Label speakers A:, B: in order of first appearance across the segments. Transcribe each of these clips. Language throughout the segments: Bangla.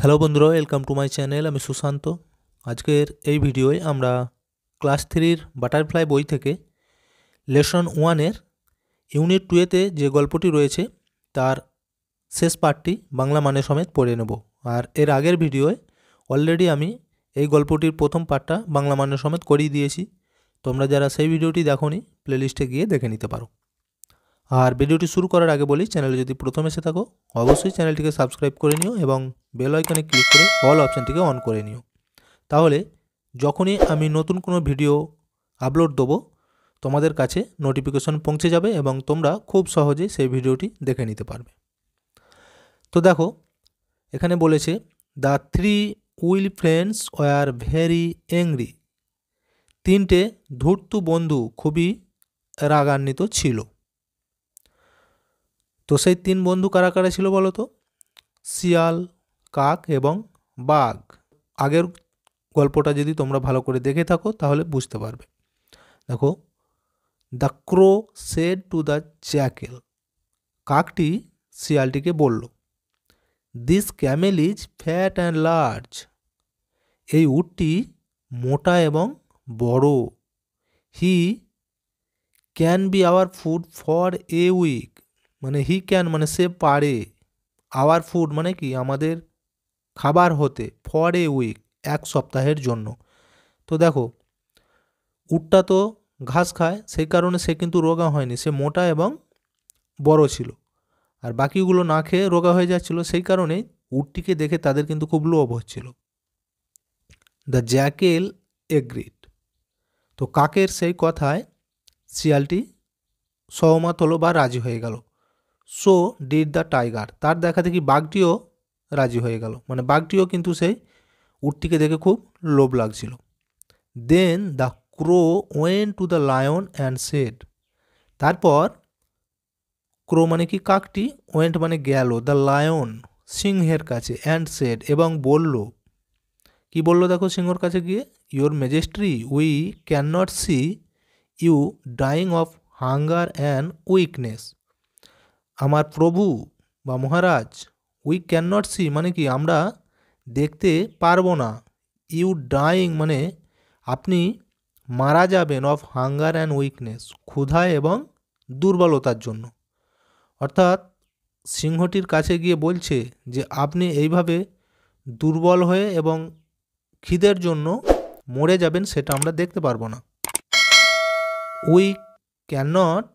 A: হ্যালো বন্ধুরা, ওয়েলকাম টু মাই চ্যানেল। আমি সুশান্ত। আজকের এই ভিডিওয় আমরা ক্লাস 3-র বাটারফ্লাই বই থেকে লেসন 1-এর ইউনিট 2-তে যে গল্পটি রয়েছে তার শেষ পার্টটি বাংলা মানে সমেত পড়ে নেব। আর এর আগের ভিডিওয় অলরেডি আমি এই গল্পটির প্রথম পার্টটা বাংলা মানে সমেত করিয়ে দিয়েছি। তোমরা যারা সেই ভিডিওটি দেখোনি, প্লেলিস্টে গিয়ে দেখে নিতে পারো। আর ভিডিওটি শুরু করার আগে বলি, চ্যানেলে যদি প্রথম এসে থাকো অবশ্যই চ্যানেলটিকে সাবস্ক্রাইব করে নিও এবং বেল আইকনে ক্লিক করে অল অপশানটিকে অন করে নিও। তাহলে যখনই আমি নতুন কোনো ভিডিও আপলোড দেবো তোমাদের কাছে নোটিফিকেশন পৌঁছে যাবে এবং তোমরা খুব সহজেই সেই ভিডিওটি দেখে নিতে পারবে। তো দেখো, এখানে বলেছে the three will friends were very angry. তিনটে ধূর্ত বন্ধু খুবই রাগান্বিত ছিল। তো সেই তিন বন্ধু কারা কারা ছিল বলো তো? শিয়াল, কাক এবং বাঘ। আগের গল্পটা যদি তোমরা ভালো করে দেখে থাকো তাহলে বুঝতে পারবে। দেখো, the crow said to the jackal. কাকটি শিয়ালটিকে বলল, this camel is fat and large. এই উটটি মোটা এবং বড়। He can be our food for a week. মানে হি ক্যান মানে সে পারে, আওয়ার ফুড মানে কি আমাদের খাবার হতে, ফর এ উইক এক সপ্তাহের জন্য। তো দেখো, উটটা তো ঘাস খায়, সেই কারণে সে কিন্তু রোগা হয়নি, সে মোটা এবং বড় ছিল। আর বাকিগুলো না খেয়ে রোগা হয়ে যাচ্ছিল, সেই কারণেই উটটিকে দেখে তাদের কিন্তু খুব লোভ হচ্ছিল। The Jekyll agreed. তো কাকের সেই কথায় শিয়ালটি সহমত হলো বা রাজি হয়ে গেল। So did the tiger. তার দেখা দেখি বাঘটিও রাজি হয়ে গেল, মানে বাঘটিও কিন্তু সেই উটটিকে দেখে খুব লোভ লাগছিল। Then the crow went to the lion and said. তারপর ক্রো মানে কি কাকটি, ওয়েন্ট মানে গেল, দ্য লায়ন সিংহের কাছে, অ্যান্ড সেড এবং বলল, কি বললো দেখো সিংহর কাছে গিয়ে, your majesty we can not see you dying of hunger and weakness. আমার প্রভু বা মহারাজ, উই ক্যান নট সি মানে কি আমরা দেখতে পারবো না, ইউ ডাইং মানে আপনি মারা যাবেন, অফ হাঙ্গার অ্যান্ড উইকনেস ক্ষুধায় এবং দুর্বলতার জন্য। অর্থাৎ সিংহটির কাছে গিয়ে বলছে যে আপনি এইভাবে দুর্বল হয়ে এবং খিদের জন্য মরে যাবেন, সেটা আমরা দেখতে পারবো না। We can not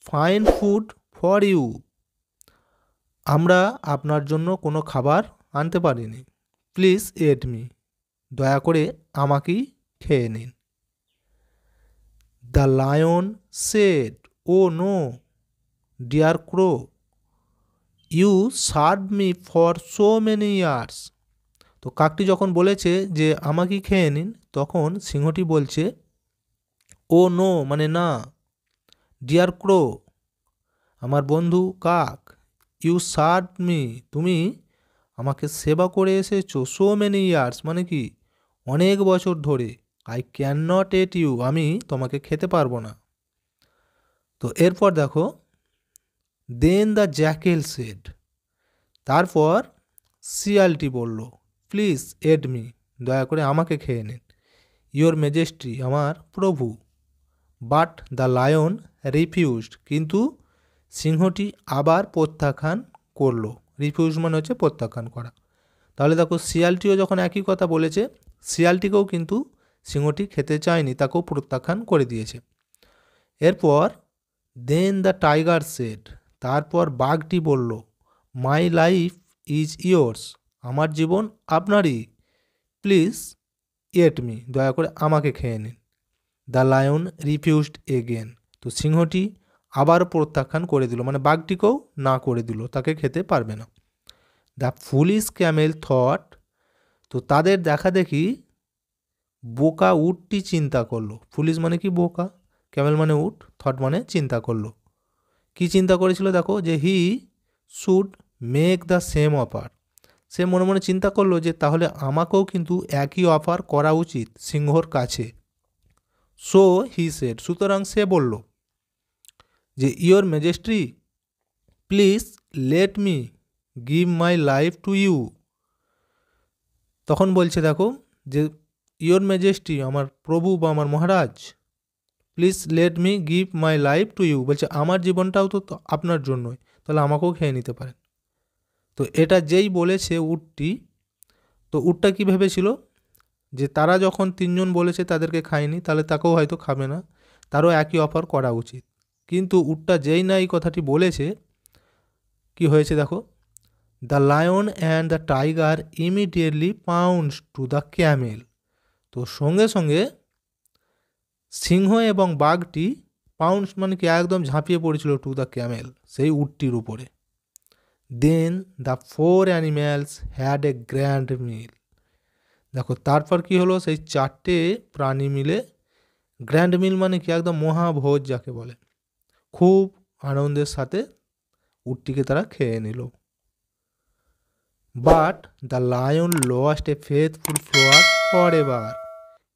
A: find food for you. আমরা আপনার জন্য কোনো খাবার আনতে পারিনি। Please eat me. দয়া করে আমাকেই খেয়ে নিন। The lion said, oh no dear crow, you serve me for so many years. তো কাকটি যখন বলেছে যে আমাকেই খেয়ে নিন, তখন সিংহটি বলছে, ও নো মানে না, ডিয়ার ক্রো আমার বন্ধু কাক, ইউ সার্ভ মি তুমি আমাকে সেবা করে এসেছো, সো মেনি ইয়ার্স মানে কি অনেক বছর ধরে, I can not eat you আমি তোমাকে খেতে পারবো না। তো এরপর দেখো, দেন দ্য জ্যাকেল সেড, তারপর শিয়ালটি বলল, প্লিজ এড মি দয়া করে আমাকে খেয়ে নিন, ইয়োর ম্যাজেস্ট্রি আমার প্রভু। বাট দ্য লায়ন রিফিউজড, কিন্তু সিংহটি আবার প্রত্যাখ্যান করলো। রিফিউজ মানে হচ্ছে প্রত্যাখ্যান করা। তাহলে দেখো, শিয়ালটিও যখন একই কথা বলেছে, শিয়ালটিকেও কিন্তু সিংহটি খেতে চায়নি, তাকেও প্রত্যাখ্যান করে দিয়েছে। এরপর দেন দ্য টাইগার সেড, তারপর বাঘটি বলল, মাই লাইফ ইজ ইয়োর্স, আমার জীবন আপনারই, প্লিজ এট মি দয়া করে আমাকে খেয়ে নিন। The lion refused again. তো সিংহটি আবার প্রত্যাখ্যান করে দিল, মানে বাঘটিকেও না করে দিল, তাকে খেতে পারবে না। দ্য ফুলিশ ক্যামেল থট, তো তাদের দেখা দেখি বোকা উটটি চিন্তা করলো। ফুলিশ মানে কি বোকা, ক্যামেল মানে উট, থট মানে চিন্তা করলো। কি চিন্তা করেছিল দেখো, যে he should make the same offer. সে মনে মনে চিন্তা করলো যে তাহলে আমাকেও কিন্তু একই অফার করা উচিত সিংহর কাছে। সো হি সেড, সুতরাং সে বলল যে your majesty please let me give my life to you, তখন বলছে দেখো যে ইয়োর ম্যাজেস্টি, আমার প্রভু বা আমার মহারাজ, please let me give my life to you, বলছে আমার জীবনটাও তো আপনার জন্যই, তাহলে আমাকেও খেয়ে নিতে পারেন। তো এটা যেই বলেছে উটটি, তো উটটা কী ভেবেছিল যে তারা যখন তিনজন বলেছে তাদেরকে খায়নি, তাহলে তাকেও হয়তো খাবে না, তারও একই অফার করা উচিত। কিন্তু উটটা যেই না এই কথাটি বলেছে, কি হয়েছে দেখো, the lion and the tiger immediately pounds to the Camel. তো সঙ্গে সঙ্গে সিংহ এবং বাঘটি পাউন্ডস মানে কি একদম ঝাঁপিয়ে পড়েছিল টু দ্য ক্যামেল, সেই উটটির উপরে। Then the four animals had a grand meal. দেখো তারপর কি হলো, সেই চারটে প্রাণী মিলে গ্র্যান্ড মিল মানে কি একদম মহাভোজ যাকে বলে, খুব আনন্দের সাথে উটটিকে তারা খেয়ে নিল। But the lion lost A faithful follower for ever.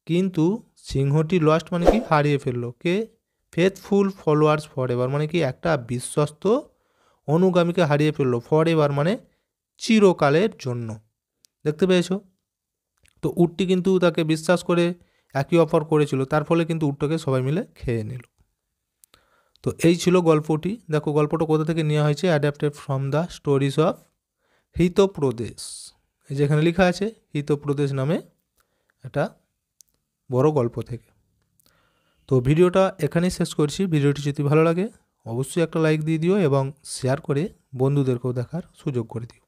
A: কিন্তু সিংহটি লস্ট মানে কি হারিয়ে ফেললো, কে, ফেথফুল ফলোয়ার্স ফর এভার মানে কি একটা বিশ্বস্ত অনুগামীকে হারিয়ে ফেললো, ফর এভার মানে চিরকালের জন্য। দেখতে পেয়েছো? তো উটটি কিন্তু তাকে বিশ্বাস করে একই অফার করেছিল, তার ফলে কিন্তু উটটাকে সবাই মিলে খেয়ে নিল। তো এই ছিল গল্পটি। দেখো গল্পটা কোথা থেকে নেওয়া হয়েছে, adapted from the stories of Hitopadesha. এই যেখানে লেখা আছে হিতোপ্রদেশ নামে একটা বড় গল্প থেকে। তো ভিডিওটা এখানেই শেষ করছি। ভিডিওটি যদি ভালো লাগে অবশ্যই একটা লাইক দিয়ে দিও এবং শেয়ার করে বন্ধুদেরকেও দেখার সুযোগ করে দিও।